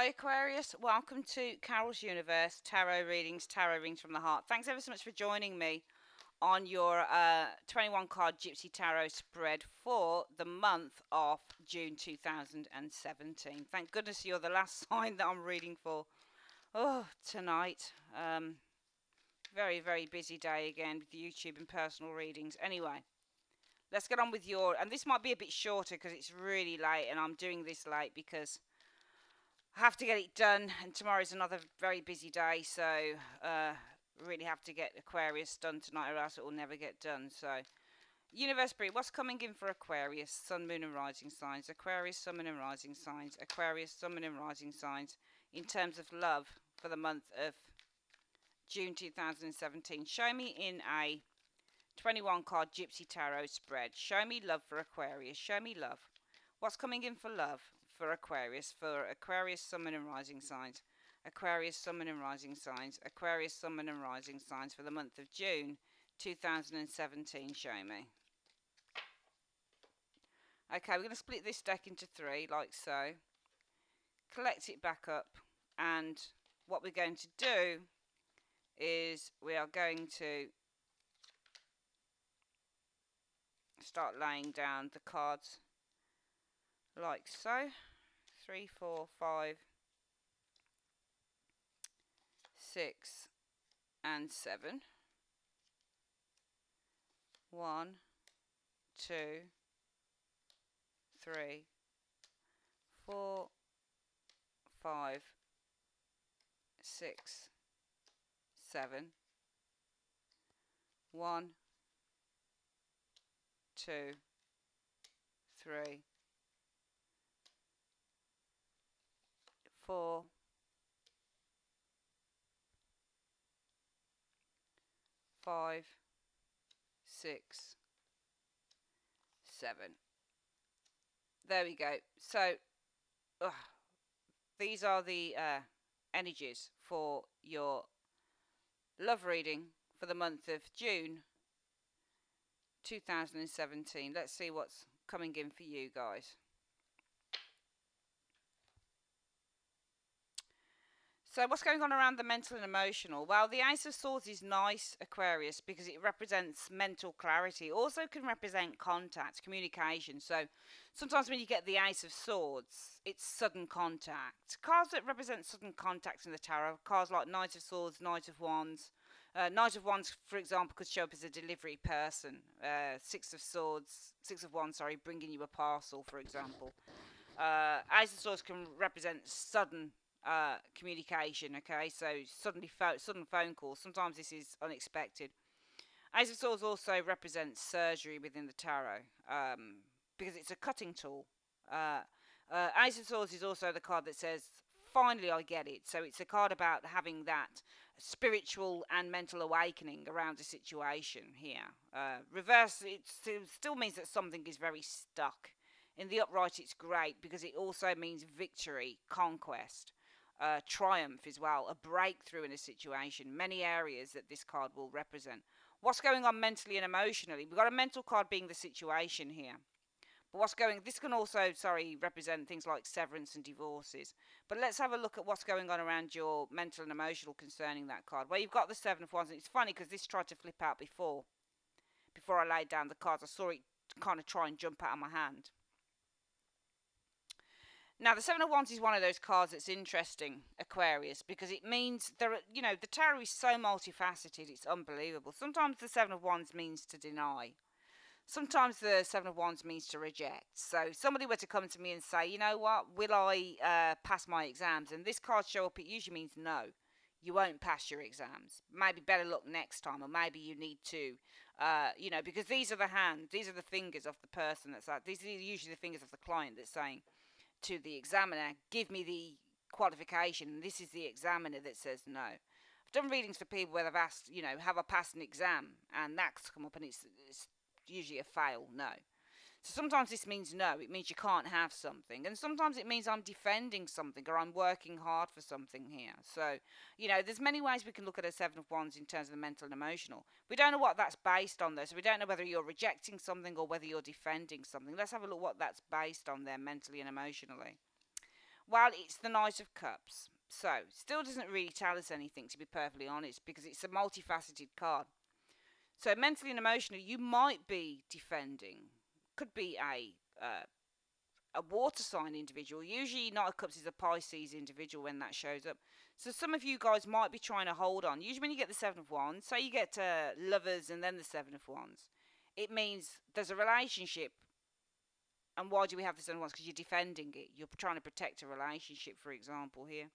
Hi Aquarius, welcome to Carol's Universe Tarot Readings from the Heart. Thanks ever so much for joining me on your 21 card Gypsy Tarot spread for the month of June 2017. Thank goodness you're the last sign that I'm reading for. Oh, tonight. Very, very busy day again with YouTube and personal readings. Anyway, let's get on with and this might be a bit shorter because it's really late and I'm doing this late because I have to get it done, and tomorrow's another very busy day, so really have to get Aquarius done tonight or else it will never get done. So, Universe Spirit, what's coming in for Aquarius, Sun, Moon and Rising signs? Aquarius, Sun, Moon and Rising signs. Aquarius, Sun, Moon and Rising signs in terms of love for the month of June 2017. Show me in a 21 card Gypsy Tarot spread. Show me love for Aquarius. Show me love. What's coming in for love for Aquarius, Sun, Moon and Rising signs. Aquarius, Sun, Moon and Rising signs. Aquarius, Sun, Moon and Rising signs for the month of June 2017. Show me. Okay, we're going to split this deck into three, like so. Collect it back up, and what we're going to do is we are going to start laying down the cards like so. 3, 4, 5, 6 and 7. 1, 2, 3, 4, 5, 6, 7. 1, 2, 3, 4, 5, 6, 7. There we go. So these are the energies for your love reading for the month of June 2017. Let's see what's coming in for you guys. So what's going on around the mental and emotional? Well, the Ace of Swords is nice, Aquarius, because it represents mental clarity. It also can represent contact, communication. So sometimes when you get the Ace of Swords, it's sudden contact. Cards that represent sudden contact in the tarot, cards like Knight of Swords, Knight of Wands. Knight of Wands, for example, could show up as a delivery person. Six of Wands, sorry, bringing you a parcel, for example. Ace of Swords can represent sudden communication, okay, so sudden phone calls. Sometimes this is unexpected. Ace of Swords also represents surgery within the tarot, because it's a cutting tool. Ace of Swords is also the card that says, finally I get it. So it's a card about having that spiritual and mental awakening around a situation here. Reverse, it still means that something is very stuck. In the upright, it's great because it also means victory, conquest, triumph as well, a breakthrough in a situation. Many areas that this card will represent. What's going on mentally and emotionally? We've got a mental card being the situation here. But this can also, represent things like severance and divorces. But let's have a look at what's going on around your mental and emotional concerning that card. Well, you've got the Seven of Wands, and it's funny because this tried to flip out before I laid down the cards. I saw it kind of try and jump out of my hand. Now, the Seven of Wands is one of those cards that's interesting, Aquarius, because it means the tarot is so multifaceted, it's unbelievable. Sometimes the Seven of Wands means to deny. Sometimes the Seven of Wands means to reject. So if somebody were to come to me and say, you know what, will I pass my exams? And this card show up, it usually means no, you won't pass your exams. Maybe better luck next time, or maybe you need to, because these are the fingers of the person these are usually the fingers of the client that's saying to the examiner, give me the qualification, and this is the examiner that says no. I've done readings for people where they've asked, have I passed an exam, and that's come up, and it's usually a fail, no. So sometimes this means no, it means you can't have something, and sometimes it means I'm defending something, or I'm working hard for something here. So, there's many ways we can look at a Seven of Wands in terms of the mental and emotional. We don't know what that's based on, though, so we don't know whether you're rejecting something or whether you're defending something. Let's have a look what that's based on there, mentally and emotionally. Well, it's the Knight of Cups. So, still doesn't really tell us anything, to be perfectly honest, because it's a multifaceted card. So, mentally and emotionally, you might be defending. Could be a water sign individual. Usually, Knight of Cups is a Pisces individual when that shows up. So, some of you guys might be trying to hold on. Usually, when you get the Seven of Wands, say you get Lovers and then the Seven of Wands, it means there's a relationship. And why do we have the Seven of Wands? Because you're defending it. You're trying to protect a relationship, for example, here.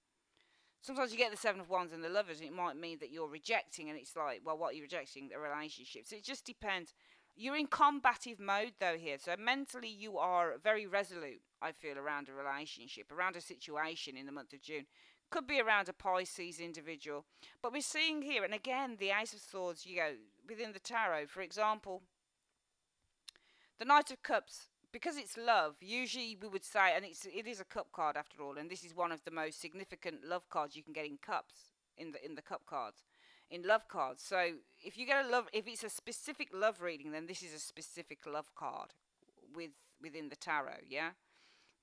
Sometimes you get the Seven of Wands and the Lovers, and it might mean that you're rejecting, and it's like, well, what are you rejecting? The relationship. So it just depends. You're in combative mode, though, here. So mentally, you are very resolute, I feel, around a relationship, around a situation in the month of June. Could be around a Pisces individual. But we're seeing here, and again, the Ace of Swords, you go, within the tarot, for example, the Knight of Cups, because it's love, usually we would say, and it is a cup card after all, and this is one of the most significant love cards you can get in cups, in the cup cards, in love cards. So if you get if it's a specific love reading, then this is a specific love card within the tarot, yeah.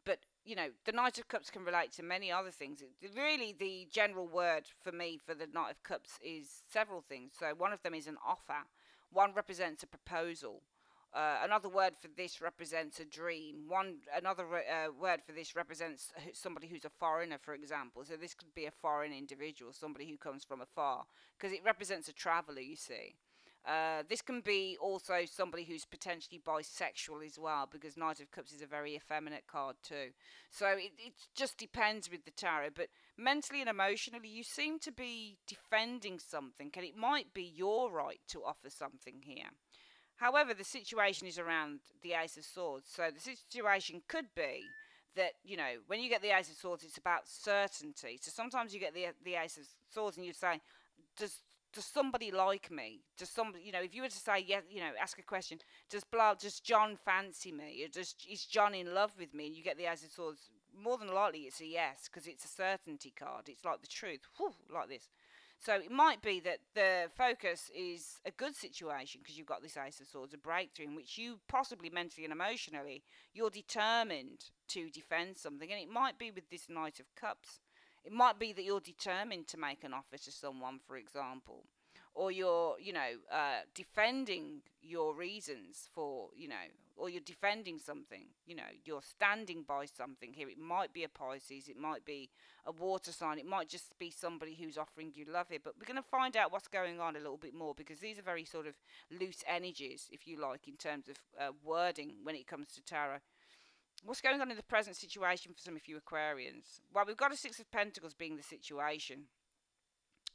But you know, the Knight of Cups can relate to many other things. Really, the general word for me for the Knight of Cups is several things. So one of them is an offer. One represents a proposal. Another word for this represents a dream. Another word for this represents somebody who's a foreigner, for example. So this could be a foreign individual, somebody who comes from afar, because it represents a traveller, you see. This can be also somebody who's potentially bisexual as well, because Knight of Cups is a very effeminate card too. So it just depends with the tarot. But mentally and emotionally, you seem to be defending something, and it might be your right to offer something here. However, the situation is around the Ace of Swords. So the situation could be that, you know, when you get the Ace of Swords, it's about certainty. So sometimes you get the Ace of Swords and you say, does somebody like me? Does somebody, you know, if you were to say, yes, you know, ask a question, does John fancy me? Or is John in love with me? And you get the Ace of Swords, more than likely it's a yes, because it's a certainty card. It's like the truth, whew, like this. So it might be that the focus is a good situation because you've got this Ace of Swords, a breakthrough in which you possibly mentally and emotionally, you're determined to defend something. And it might be with this Knight of Cups. It might be that you're determined to make an offer to someone, for example. Or you're, you know, defending your reasons for, you know, or you're defending something, you know, you're standing by something here. It might be a Pisces, it might be a water sign, it might just be somebody who's offering you love here. But we're going to find out what's going on a little bit more, because these are very sort of loose energies, if you like, in terms of wording when it comes to tarot. What's going on in the present situation for some of you Aquarians? Well, we've got a Six of Pentacles being the situation.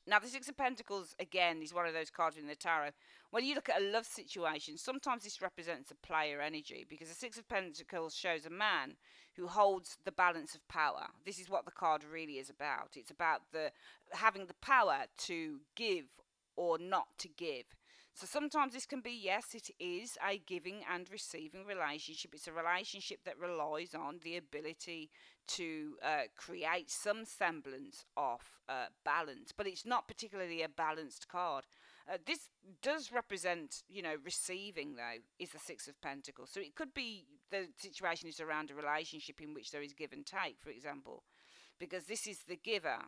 Now, the Six of Pentacles, again, is one of those cards in the tarot. When you look at a love situation, sometimes this represents a player energy, because the Six of Pentacles shows a man who holds the balance of power. This is what the card really is about. It's about having the power to give or not to give. So sometimes this can be, yes, it is a giving and receiving relationship. It's a relationship that relies on the ability to create some semblance of balance, but it's not particularly a balanced card. This does represent, you know, receiving, though, is the Six of Pentacles. So it could be the situation is around a relationship in which there is give and take, for example, because this is the giver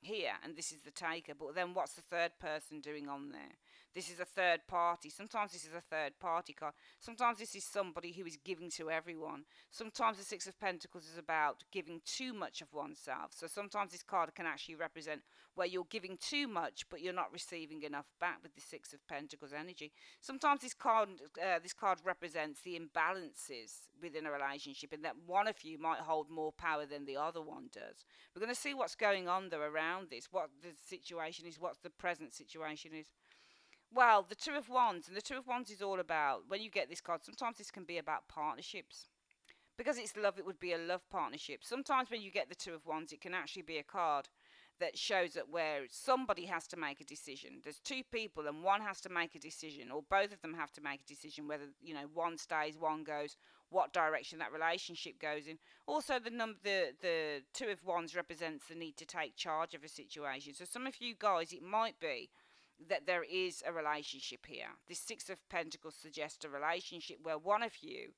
here and this is the taker. But then what's the third person doing on there? This is a third party. Sometimes this is a third party card. Sometimes this is somebody who is giving to everyone. Sometimes the Six of Pentacles is about giving too much of oneself. So sometimes this card can actually represent where you're giving too much but you're not receiving enough back with the Six of Pentacles energy. Sometimes this card represents the imbalances within a relationship, and that one of you might hold more power than the other one does. We're going to see what's going on though around this, what the situation is, what the present situation is. Well, the Two of Wands, and the Two of Wands is all about, when you get this card, sometimes this can be about partnerships. Because it's love, it would be a love partnership. Sometimes when you get the Two of Wands, it can actually be a card that shows that where somebody has to make a decision. There's two people and one has to make a decision, or both of them have to make a decision whether, you know, one stays, one goes, what direction that relationship goes in. Also, the Two of Wands represents the need to take charge of a situation. So some of you guys, it might be that there is a relationship here. This Six of Pentacles suggests a relationship where one of you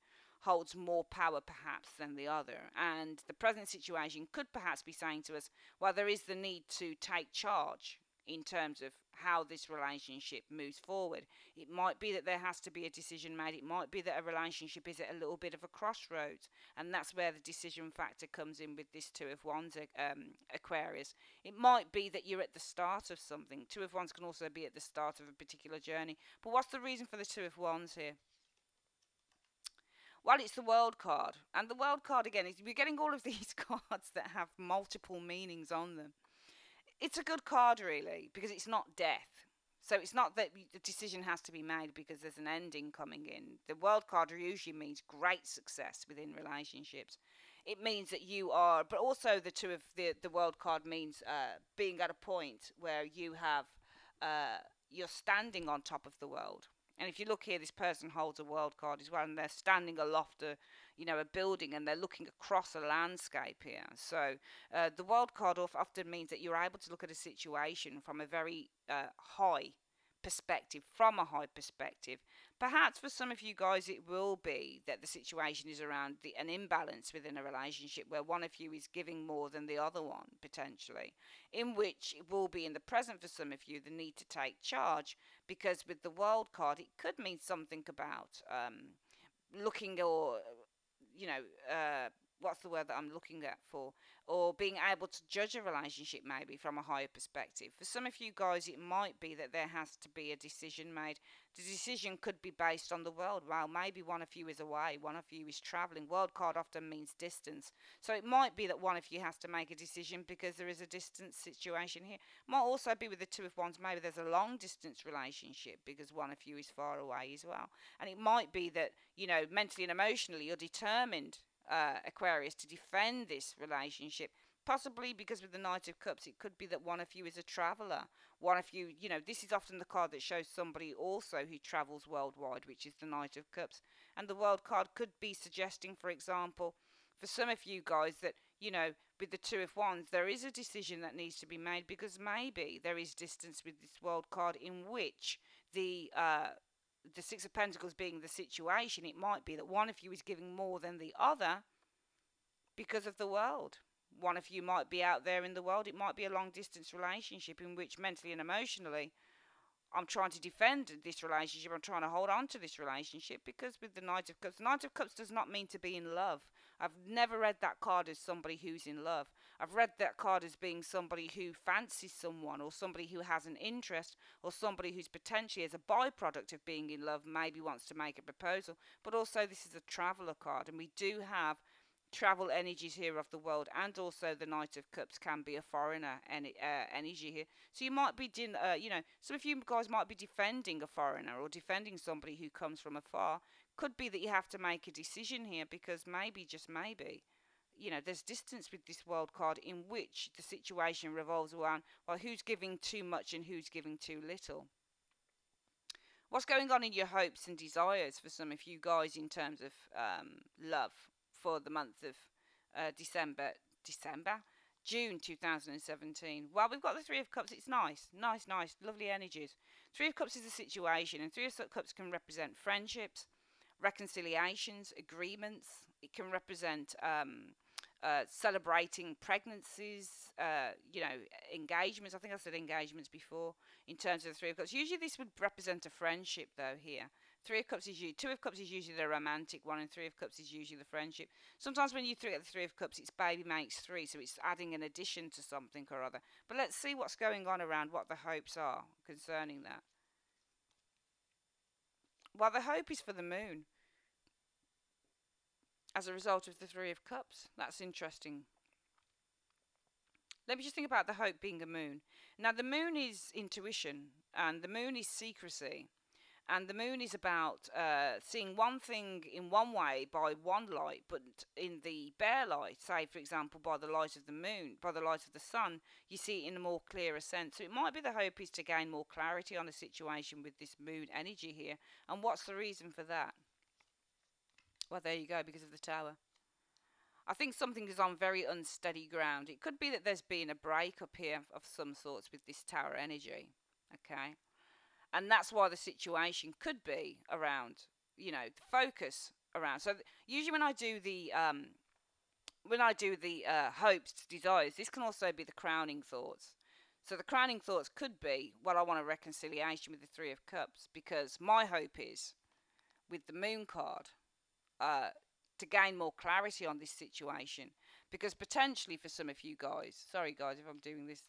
holds more power perhaps than the other. And the present situation could perhaps be saying to us, well, there is the need to take charge in terms of how this relationship moves forward. It might be that there has to be a decision made. It might be that a relationship is at a little bit of a crossroads, and that's where the decision factor comes in with this Two of Wands, Aquarius. It might be that you're at the start of something. Two of Wands can also be at the start of a particular journey. But what's the reason for the Two of Wands here? Well, it's the World card. And the World card, again, is we're getting all of these cards that have multiple meanings on them. It's a good card, really, because it's not death. So it's not that the decision has to be made because there's an ending coming in. The World card usually means great success within relationships. It means that you are, but also the two of the World card means being at a point where you have, you're standing on top of the world. And if you look here, this person holds a World card as well, and they're standing aloft a building, and they're looking across a landscape here. So the World card often means that you're able to look at a situation from a very high perspective, Perhaps for some of you guys it will be that the situation is around an imbalance within a relationship where one of you is giving more than the other one, potentially, in which it will be in the present for some of you the need to take charge, because with the World card it could mean something about looking, or what's the word that I'm looking at for, or being able to judge a relationship maybe from a higher perspective. For some of you guys it might be that there has to be a decision made. The decision could be based on the world. Well, maybe one of you is away, one of you is traveling. World card often means distance, so it might be that one of you has to make a decision because there is a distance situation here. Might also be with the Two of Wands, maybe there's a long distance relationship because one of you is far away as well. And it might be that mentally and emotionally you're determined, Aquarius, to defend this relationship. Possibly because with the Knight of Cups, it could be that one of you is a traveller. One of you, this is often the card that shows somebody also who travels worldwide, which is the Knight of Cups. And the World card could be suggesting, for example, for some of you guys that, with the Two of Wands, there is a decision that needs to be made, because maybe there is distance with this World card in which the Six of Pentacles being the situation, it might be that one of you is giving more than the other because of the world. One of you might be out there in the world. It might be a long distance relationship in which mentally and emotionally I'm trying to defend this relationship. I'm trying to hold on to this relationship, because with the Knight of Cups, the Knight of Cups does not mean to be in love. I've never read that card as somebody who's in love. I've read that card as being somebody who fancies someone, or somebody who has an interest, or somebody who's potentially, as a byproduct of being in love, maybe wants to make a proposal. But also this is a traveller card, and we do have travel energies here of the world, and also the Knight of Cups can be a foreigner energy here. So you might be some of you guys might be defending a foreigner, or defending somebody who comes from afar. Could be that you have to make a decision here, because maybe, just maybe, there's distance with this World card in which the situation revolves around, well, who's giving too much and who's giving too little. What's going on in your hopes and desires for some of you guys in terms of love for the month of June 2017? Well, we've got the Three of Cups. It's nice, lovely energies. Three of Cups is a situation, and Three of Cups can represent friendships, reconciliations, agreements. It can represent celebrating pregnancies, engagements. I think I said engagements before in terms of the Three of Cups. Usually this would represent a friendship, though, here. Three of Cups is Two of Cups is usually the romantic one, and Three of Cups is usually the friendship. Sometimes when you get the Three of Cups, it's baby makes three, so it's adding an addition to something or other. But let's see what's going on around what the hopes are concerning that. Well, the hope is for the moon as a result of the Three of Cups. That's interesting. Let me just think about the hope being a moon. Now, the moon is intuition, and the moon is secrecy. And the moon is about seeing one thing in one way by one light, but in the bare light, say, for example, by the light of the moon, by the light of the sun, you see it in a more clearer sense. So it might be the hope is to gain more clarity on a situation with this moon energy here. And what's the reason for that? Well, there you go, because of the Tower. I think something is on very unsteady ground. It could be that there's been a breakup here of some sorts with this Tower energy, okay? And that's why the situation could be around, the focus around. So usually when I do the hopes, desires, this can also be the crowning thoughts. So the crowning thoughts could be, well, I want a reconciliation with the Three of Cups, because my hope is, with the Moon card, to gain more clarity on this situation. Because potentially for some of you guys, sorry guys if I'm doing this,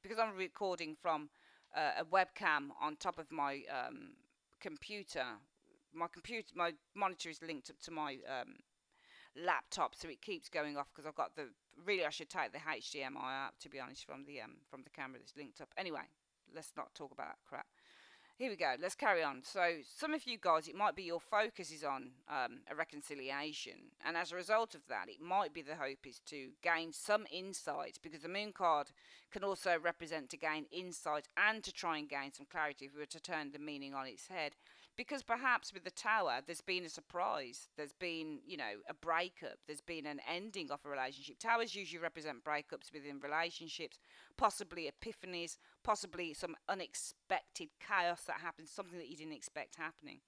because I'm recording from a webcam on top of my computer. My monitor is linked up to my laptop, so it keeps going off because I've got I should take the HDMI out, to be honest, from the camera that's linked up. Anyway, let's not talk about that crap. Here we go, let's carry on. So some of you guys, it might be your focus is on a reconciliation, and as a result of that, it might be the hope is to gain some insight, because the Moon card can also represent to gain insight and to try and gain some clarity, if we were to turn the meaning on its head. Because perhaps with the Tower, there's been a surprise, there's been, a breakup, there's been an ending of a relationship. Towers usually represent breakups within relationships, possibly epiphanies, possibly some unexpected chaos that happens, something that you didn't expect happening.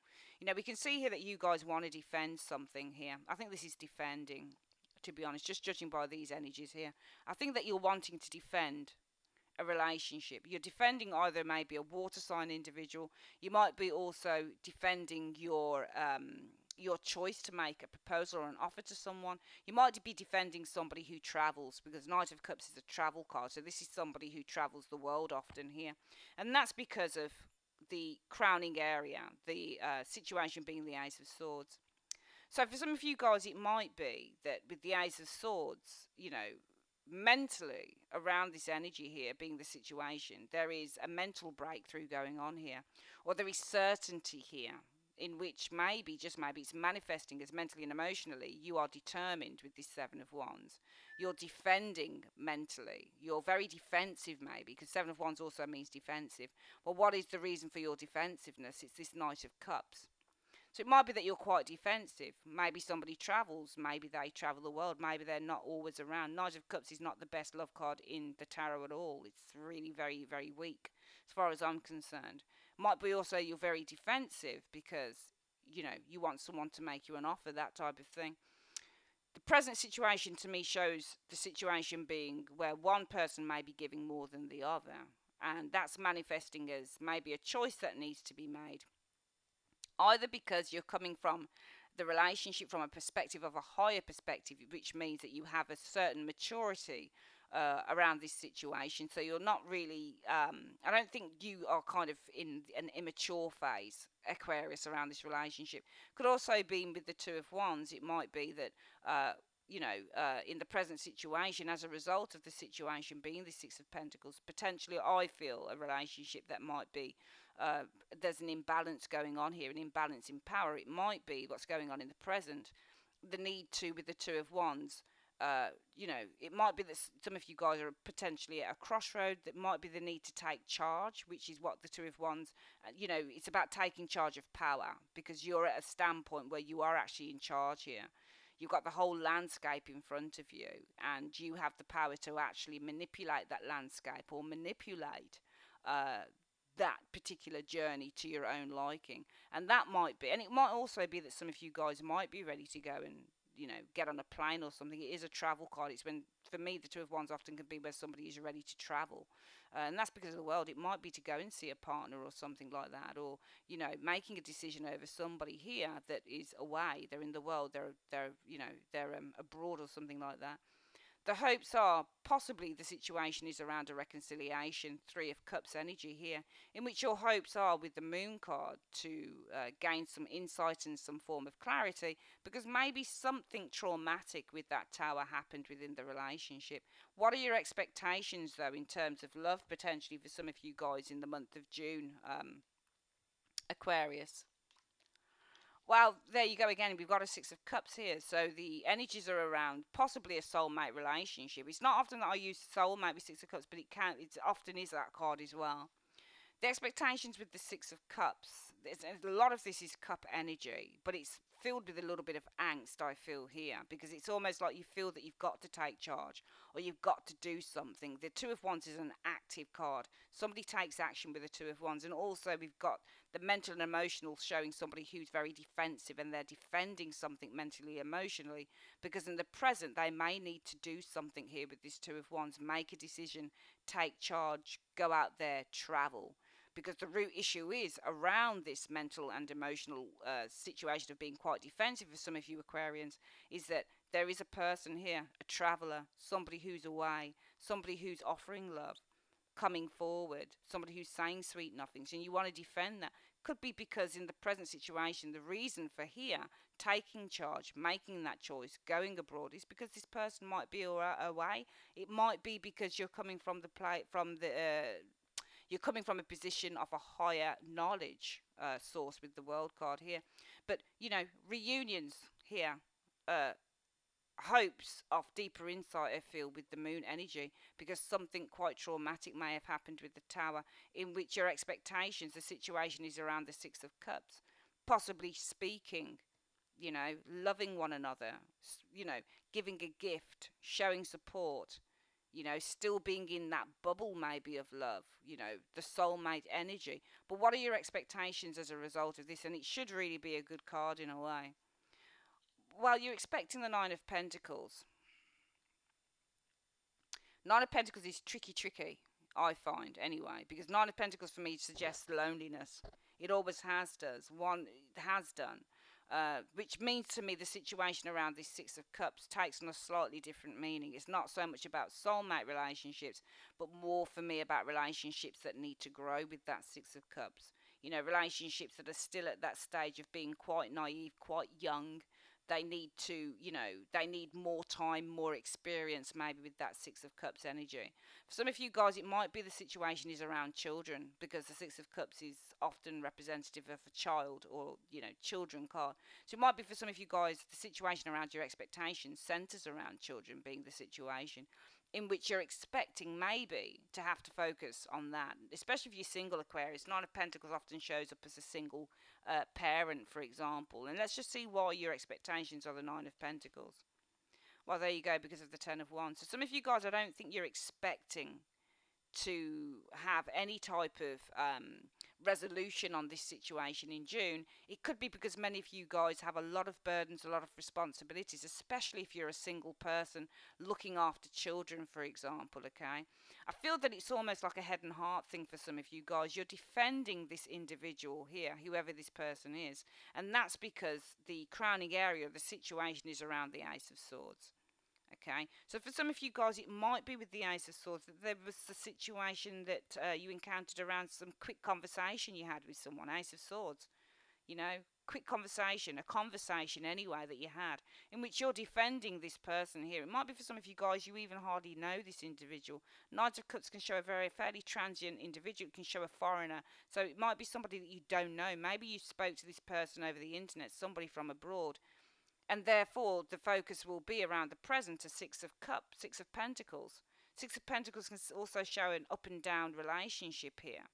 We can see here that you guys want to defend something here. I think this is defending, to be honest, just judging by these energies here. I think that you're wanting to defend a relationship. You're defending either maybe a water sign individual. You might be also defending your choice to make a proposal or an offer to someone. You might be defending somebody who travels, because Knight of Cups is a travel card, so this is somebody who travels the world often here, and that's because of the crowning area, the situation being the Ace of Swords. So for some of you guys, it might be that with the Ace of Swords, mentally around this energy here being the situation, there is a mental breakthrough going on here, or there is certainty here, in which maybe, just maybe, it's manifesting as mentally and emotionally you are determined with this Seven of Wands. You're defending mentally, you're very defensive maybe, because Seven of Wands also means defensive. Well, what is the reason for your defensiveness? It's this Knight of Cups. So it might be that you're quite defensive. Maybe somebody travels. Maybe they travel the world. Maybe they're not always around. Knight of Cups is not the best love card in the tarot at all. It's really very, very weak as far as I'm concerned. Might be also you're very defensive because, you want someone to make you an offer, that type of thing. The present situation to me shows the situation being where one person may be giving more than the other. And that's manifesting as maybe a choice that needs to be made. Either because you're coming from the relationship from a perspective of a higher perspective, which means that you have a certain maturity around this situation. So you're not really, I don't think you are kind of in an immature phase, Aquarius, around this relationship. Could also be with the Two of Wands. It might be that, in the present situation, as a result of the situation being the Six of Pentacles, potentially I feel a relationship that might be, there's an imbalance going on here, an imbalance in power. It might be what's going on in the present, the need to, with the Two of Wands, it might be that some of you guys are potentially at a crossroad. That might be the need to take charge, which is what the Two of Wands, it's about taking charge of power, because you're at a standpoint where you are actually in charge here. You've got the whole landscape in front of you, and you have the power to actually manipulate that landscape, or manipulate that particular journey to your own liking. And that might be, and it might also be that some of you guys might be ready to go and get on a plane or something. It is a travel card. It's when, for me, the Two of Wands often can be where somebody is ready to travel, and that's because of the world. It might be to go and see a partner or something like that, or making a decision over somebody here that is away. They're in the world. They're abroad or something like that. The hopes are possibly the situation is around a reconciliation, Three of Cups energy here, in which your hopes are with the Moon card to gain some insight and some form of clarity, because maybe something traumatic with that Tower happened within the relationship. What are your expectations, though, in terms of love, potentially for some of you guys in the month of June, Aquarius? Well, there you go again. We've got a Six of Cups here. So the energies are around possibly a soulmate relationship. It's not often that I use soulmate with Six of Cups, but it often is that card as well. The expectations with the Six of Cups, a lot of this is cup energy, but it's filled with a little bit of angst, I feel here, because it's almost like you feel that you've got to take charge or you've got to do something. The Two of Wands is an active card. Somebody takes action with the Two of Wands. And also we've got the mental and emotional showing somebody who's very defensive, and they're defending something mentally, emotionally, because in the present they may need to do something here with this Two of Wands, make a decision, take charge, go out there, travel. Because the root issue is around this mental and emotional situation of being quite defensive for some of you Aquarians, is that there is a person here, a traveller, somebody who's away, somebody who's offering love, coming forward, somebody who's saying sweet nothings, and you want to defend that. Could be because in the present situation, the reason for here taking charge, making that choice, going abroad, is because this person might be away. It might be because you're coming from the you're coming from a position of a higher knowledge source with the World card here. But, you know, reunions here, hopes of deeper insight, I feel, with the Moon energy, because something quite traumatic may have happened with the Tower, in which your expectations, the situation is around the Six of Cups, possibly speaking, you know, loving one another, you know, giving a gift, showing support, you know, still being in that bubble maybe of love, you know, the soulmate energy. But what are your expectations as a result of this? And it should really be a good card in a way. Well, you're expecting the Nine of Pentacles. Nine of Pentacles is tricky, I find, anyway, because Nine of Pentacles for me suggests loneliness. It always has done. Which means to me the situation around this Six of Cups takes on a slightly different meaning. It's not so much about soulmate relationships, but more for me about relationships that need to grow with that Six of Cups. You know, relationships that are still at that stage of being quite naive, quite young. They need to, you know, they need more time, more experience maybe with that Six of Cups energy. For some of you guys, it might be the situation is around children, because the Six of Cups is often representative of a child, or, you know, children card. So it might be for some of you guys, the situation around your expectations centers around children being the situation, in which you're expecting maybe to have to focus on that, especially if you're single Aquarius. Nine of Pentacles often shows up as a single parent, for example. And let's just see why your expectations are the Nine of Pentacles. Well, there you go, because of the Ten of Wands. So some of you guys, I don't think you're expecting to have any type of resolution on this situation in June. It could be because many of you guys have a lot of burdens, a lot of responsibilities, especially if you're a single person looking after children, for example, okay? I feel that it's almost like a head and heart thing for some of you guys. You're defending this individual here, whoever this person is, and that's because the crowning area of the situation is around the Ace of Swords. Okay, so for some of you guys, it might be with the Ace of Swords that there was a situation that you encountered around some quick conversation you had with someone. Ace of Swords, you know, quick conversation, a conversation anyway that you had, in which you're defending this person here. It might be for some of you guys, you even hardly know this individual. Knight of Cups can show a fairly transient individual. It can show a foreigner. So it might be somebody that you don't know. Maybe you spoke to this person over the internet, somebody from abroad. And therefore, the focus will be around the present, a Six of Cups, Six of Pentacles. Six of Pentacles can also show an up and down relationship here,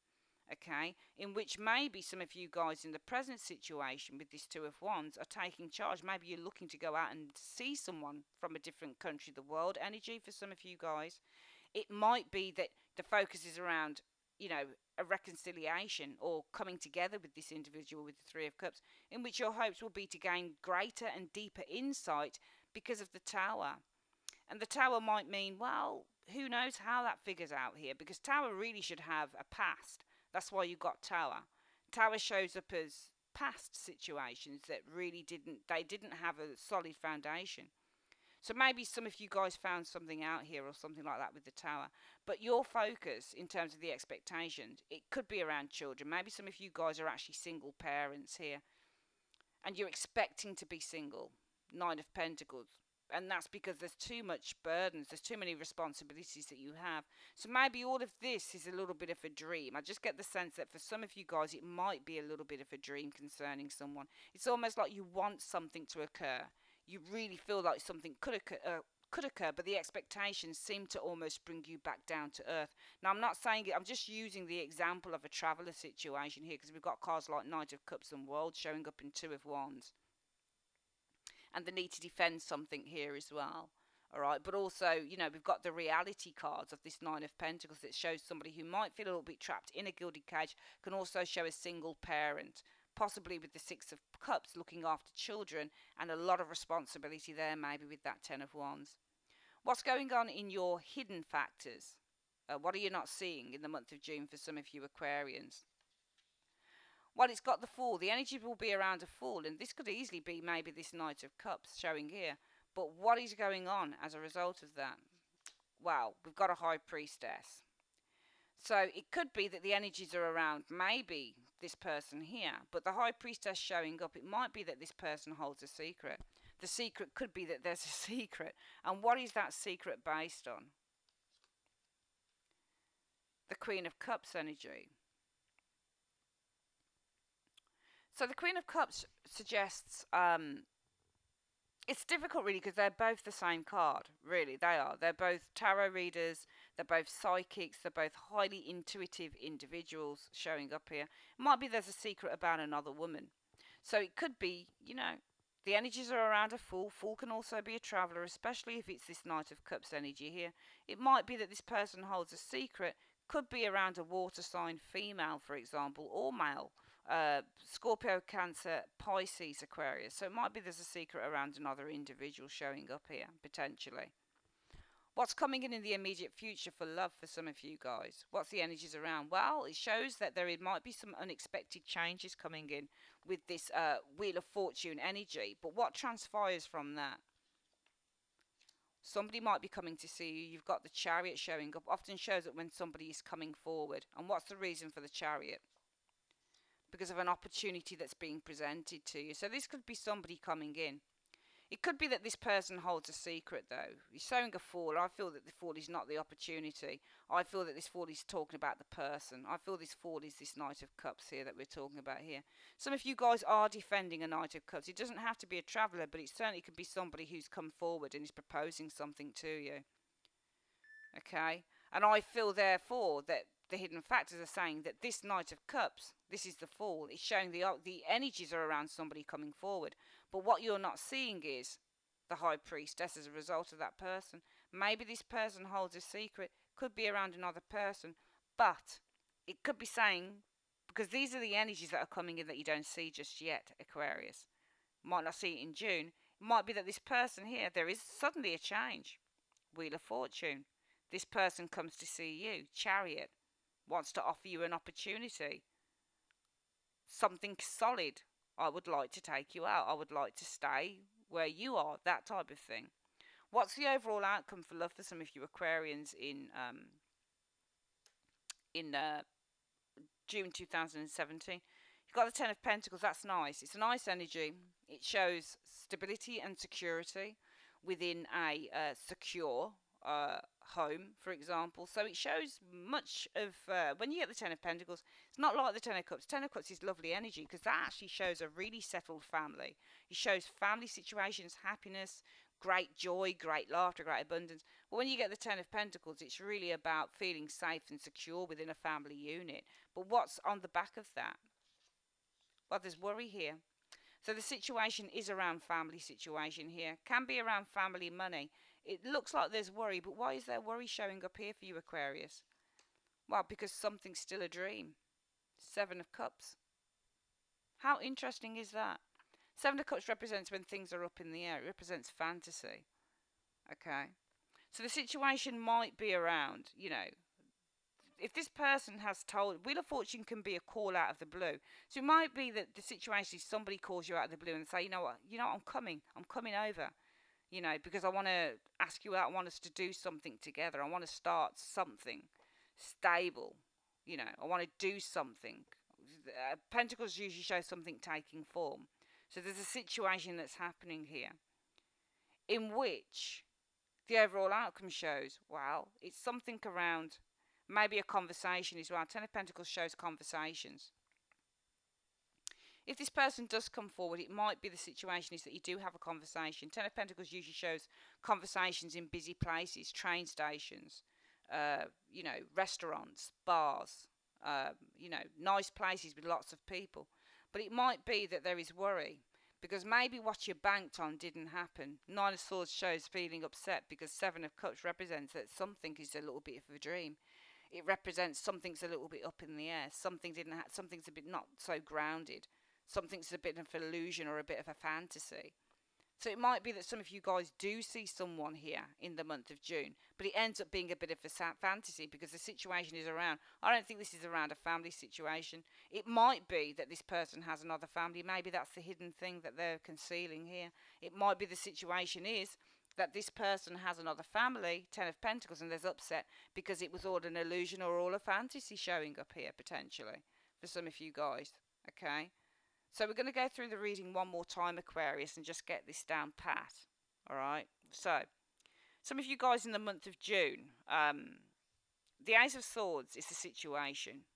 okay, in which maybe some of you guys in the present situation with this Two of Wands are taking charge. Maybe you're looking to go out and see someone from a different country, the world energy for some of you guys. It might be that the focus is around, you know, a reconciliation or coming together with this individual with the Three of Cups, in which your hopes will be to gain greater and deeper insight because of the Tower. And the Tower might mean, well, who knows how that figures out here, because Tower really should have a past. That's why you got Tower. Tower shows up as past situations that really didn't have a solid foundation. So maybe some of you guys found something out here or something like that with the Tower. But your focus in terms of the expectations, it could be around children. Maybe some of you guys are actually single parents here, and you're expecting to be single. Nine of Pentacles. And that's because there's too much burdens, there's too many responsibilities that you have. So maybe all of this is a little bit of a dream. I just get the sense that for some of you guys, it might be a little bit of a dream concerning someone. It's almost like you want something to occur. You really feel like something could occur, but the expectations seem to almost bring you back down to earth. Now, I'm not saying it, I'm just using the example of a traveller situation here, because we've got cards like Knight of Cups and World showing up in Two of Wands. and the need to defend something here as well. All right, but also, you know, we've got the reality cards of this Nine of Pentacles that shows somebody who might feel a little bit trapped in a gilded cage, can also show a single parent, possibly with the Six of Cups, looking after children, and a lot of responsibility there, maybe with that Ten of Wands. What's going on in your hidden factors? What are you not seeing in the month of June for some of you Aquarians? Well, it's got the Fool. The energy will be around a Fool, and this could easily be maybe this Knight of Cups showing here. But what is going on as a result of that? Well, we've got a High Priestess. So it could be that the energies are around maybe this person here, but the High Priestess showing up, it might be that this person holds a secret. The secret could be that there's a secret. And what is that secret based on? The Queen of Cups energy. So the Queen of Cups suggests, it's difficult really because they're both the same card, really, they are. They're both tarot readers, they're both psychics, they're both highly intuitive individuals showing up here. It might be there's a secret about another woman. So it could be, you know, the energies are around a Fool. Fool can also be a traveller, especially if it's this Knight of Cups energy here. It might be that this person holds a secret, could be around a water sign, female, for example, or male. Scorpio, Cancer, Pisces, Aquarius. So it might be there's a secret around another individual showing up here, potentially. What's coming in the immediate future for love for some of you guys? What's the energies around? Well, it shows that there might be some unexpected changes coming in with this Wheel of Fortune energy. But what transpires from that? Somebody might be coming to see you. You've got the Chariot showing up. Often shows up when somebody is coming forward. And what's the reason for the Chariot? Because of an opportunity that's being presented to you. So this could be somebody coming in. It could be that this person holds a secret, though. He's showing a Fool. I feel that the Fool is not the opportunity. I feel that this Fool is talking about the person. I feel this Fool is this Knight of Cups here that we're talking about here. Some of you guys are defending a Knight of Cups. It doesn't have to be a traveller, but it certainly could be somebody who's come forward and is proposing something to you. Okay? And I feel, therefore, that the hidden factors are saying that this Knight of Cups, this is the Fool, it's showing the energies are around somebody coming forward. But what you're not seeing is the High Priestess as a result of that person. Maybe this person holds a secret, could be around another person, but it could be saying, because these are the energies that are coming in that you don't see just yet, Aquarius. Might not see it in June. It might be that this person here, there is suddenly a change. Wheel of Fortune. This person comes to see you. Chariot. Wants to offer you an opportunity. Something solid. I would like to take you out. I would like to stay where you are. That type of thing. What's the overall outcome for love for some of you Aquarians in June 2017? You've got the Ten of Pentacles. That's nice. It's a nice energy. It shows stability and security within a secure home, for example. So it shows much of when you get the Ten of Pentacles, it's not like the Ten of Cups. Ten of Cups is lovely energy because that actually shows a really settled family. It shows family situations, happiness, great joy, great laughter, great abundance. But when you get the Ten of Pentacles, it's really about feeling safe and secure within a family unit. But what's on the back of that? Well, there's worry here. So the situation is around family situation here. Can be around family money. It looks like there's worry, but why is there worry showing up here for you, Aquarius? Well, because something's still a dream. Seven of Cups. How interesting is that? Seven of Cups represents when things are up in the air. It represents fantasy. Okay? So the situation might be around, you know, if this person has told, Wheel of Fortune can be a call out of the blue. So it might be that the situation is somebody calls you out of the blue and say, you know what, I'm coming over. You know, because I want to ask you out, I want us to do something together. I want to start something stable. You know, I want to do something. Pentacles usually show something taking form. So there's a situation that's happening here in which the overall outcome shows, well, it's something around maybe a conversation as well. Ten of Pentacles shows conversations. If this person does come forward, it might be the situation is that you do have a conversation. Ten of Pentacles usually shows conversations in busy places, train stations, you know, restaurants, bars, you know, nice places with lots of people. But it might be that there is worry Because maybe what you banked on didn't happen. Nine of Swords shows feeling upset because Seven of Cups represents that something is a little bit of a dream. It represents something's a little bit up in the air. Something didn't something's a bit not so grounded. Something's a bit of an illusion or a bit of a fantasy. So it might be that some of you guys do see someone here in the month of June, but it ends up being a bit of a fantasy because the situation is around. I don't think this is around a family situation. It might be that this person has another family. Maybe that's the hidden thing that they're concealing here. It might be the situation is that this person has another family, Ten of Pentacles, and there's upset because it was all an illusion or all a fantasy showing up here potentially for some of you guys. Okay. So we're going to go through the reading one more time, Aquarius, and just get this down pat. Alright, so some of you guys in the month of June, the Ace of Swords is the situation.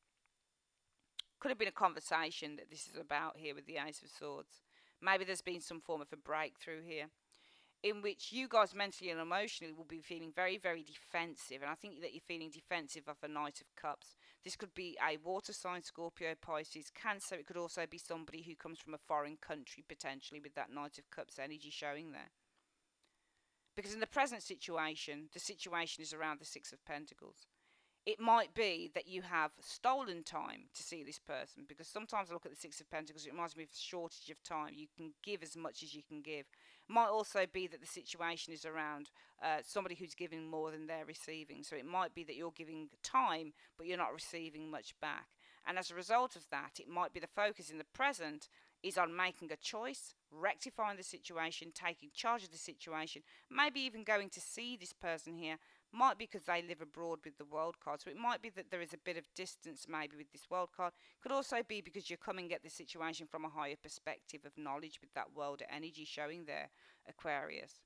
Could have been a conversation that this is about here with the Ace of Swords. Maybe there's been some form of a breakthrough here, in which you guys mentally and emotionally will be feeling very, very defensive. And I think that you're feeling defensive of a Knight of Cups. This could be a water sign, Scorpio, Pisces, Cancer. It could also be somebody who comes from a foreign country, potentially, with that Knight of Cups energy showing there. Because in the present situation, the situation is around the Six of Pentacles. It might be that you have stolen time to see this person, because sometimes I look at the Six of Pentacles, it reminds me of a shortage of time. You can give as much as you can give. It might also be that the situation is around somebody who's giving more than they're receiving. So it might be that you're giving time, but you're not receiving much back. And as a result of that, it might be the focus in the present is on making a choice, rectifying the situation, taking charge of the situation, maybe even going to see this person here. Might be because they live abroad with the world card. So it might be that there is a bit of distance maybe with this world card. Could also be because you're coming at the situation from a higher perspective of knowledge with that world energy showing there, Aquarius.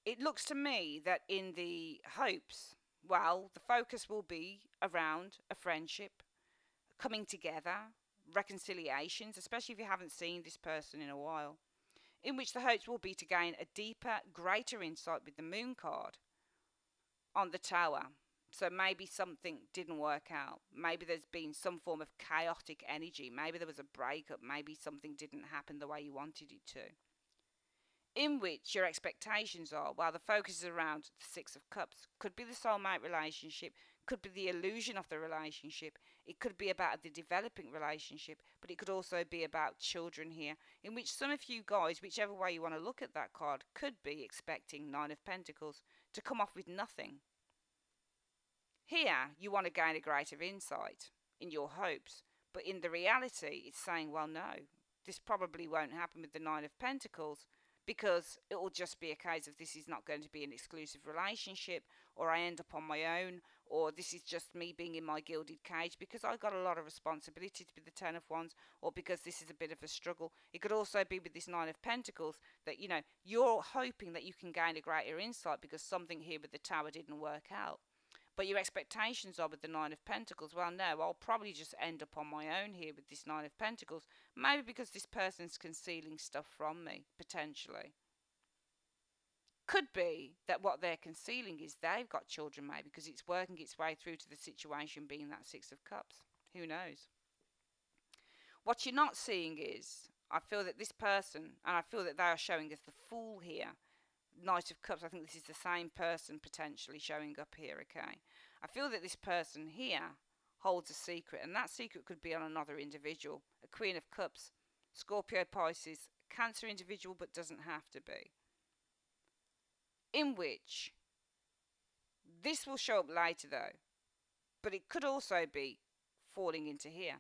It looks to me that in the hopes, well, the focus will be around a friendship, coming together, reconciliations, especially if you haven't seen this person in a while, in which the hopes will be to gain a deeper, greater insight with the Moon card on the Tower. So maybe something didn't work out. Maybe there's been some form of chaotic energy. Maybe there was a breakup. Maybe something didn't happen the way you wanted it to. In which your expectations are, well, the focus is around the Six of Cups. Could be the soulmate relationship. Could be the illusion of the relationship. It could be about the developing relationship. But it could also be about children here. In which some of you guys, whichever way you want to look at that card, could be expecting Nine of Pentacles to come off with nothing. Here, you want to gain a greater insight in your hopes, but in the reality, it's saying, well, no, this probably won't happen with the Nine of Pentacles, because it will just be a case of this is not going to be an exclusive relationship, or I end up on my own, or this is just me being in my gilded cage because I've got a lot of responsibility to be the Ten of Wands, or because this is a bit of a struggle. It could also be with this Nine of Pentacles that, you know, you're hoping that you can gain a greater insight because something here with the Tower didn't work out. But your expectations are with the Nine of Pentacles, well, no, I'll probably just end up on my own here with this Nine of Pentacles. Maybe because this person's concealing stuff from me, potentially. Could be that what they're concealing is they've got children, maybe, because it's working its way through to the situation being that Six of Cups. Who knows? What you're not seeing is, I feel that this person, and I feel that they are showing us the Fool here, Knight of Cups, I think this is the same person potentially showing up here, okay? I feel that this person here holds a secret, and that secret could be on another individual. A Queen of Cups, Scorpio, Pisces, Cancer individual, but doesn't have to be. In which, this will show up later though, but it could also be falling into here.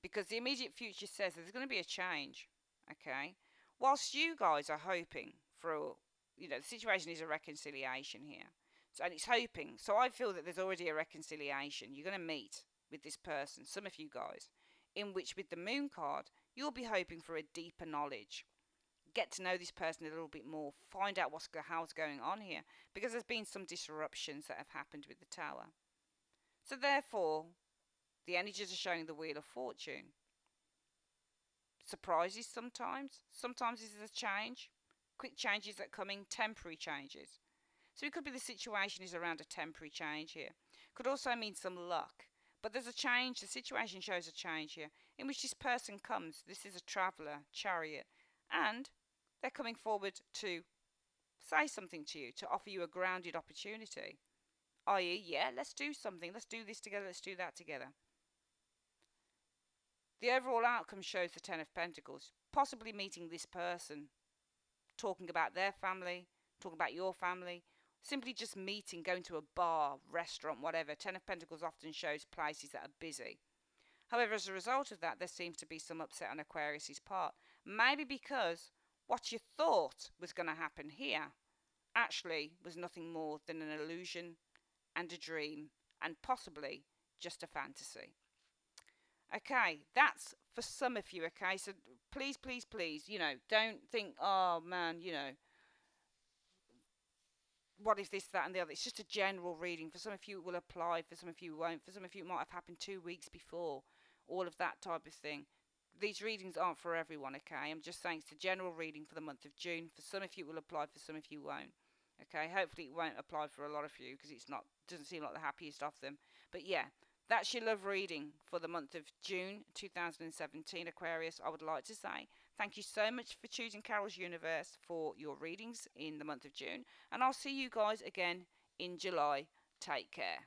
Because the immediate future says there's going to be a change, okay? Whilst you guys are hoping for, you know, the situation is a reconciliation here. So, and it's hoping. So I feel that there's already a reconciliation. You're going to meet with this person, some of you guys, in which with the Moon card, you'll be hoping for a deeper knowledge. Get to know this person a little bit more. Find out how's going on here. Because there's been some disruptions that have happened with the Tower. So therefore, the energies are showing the Wheel of Fortune. Surprises sometimes. Sometimes this is a change. Quick changes that come in, temporary changes. So it could be the situation is around a temporary change here. Could also mean some luck. But there's a change, the situation shows a change here, in which this person comes. This is a traveller, chariot. and they're coming forward to say something to you, to offer you a grounded opportunity, i.e., yeah, let's do something, let's do this together, let's do that together. The overall outcome shows the Ten of Pentacles, possibly meeting this person, talking about their family, talking about your family, simply just meeting, going to a bar, restaurant, whatever. Ten of Pentacles often shows places that are busy. However, as a result of that, there seems to be some upset on Aquarius's part. Maybe because what you thought was going to happen here actually was nothing more than an illusion and a dream, and possibly just a fantasy. Okay, that's for some of you, okay? So please, please, please, don't think, oh man, what is this, that, and the other. It's just a general reading. For some of you, it will apply. For some of you, it won't. For some of you, it might have happened 2 weeks before. All of that type of thing. These readings aren't for everyone, okay? I'm just saying it's a general reading for the month of June. For some of you, it will apply. For some of you, won't. Okay, hopefully it won't apply for a lot of you because doesn't seem like the happiest of them. But yeah, that's your love reading for the month of June 2017, Aquarius. I would like to say thank you so much for choosing Carol's Universe for your readings in the month of June. And I'll see you guys again in July. Take care.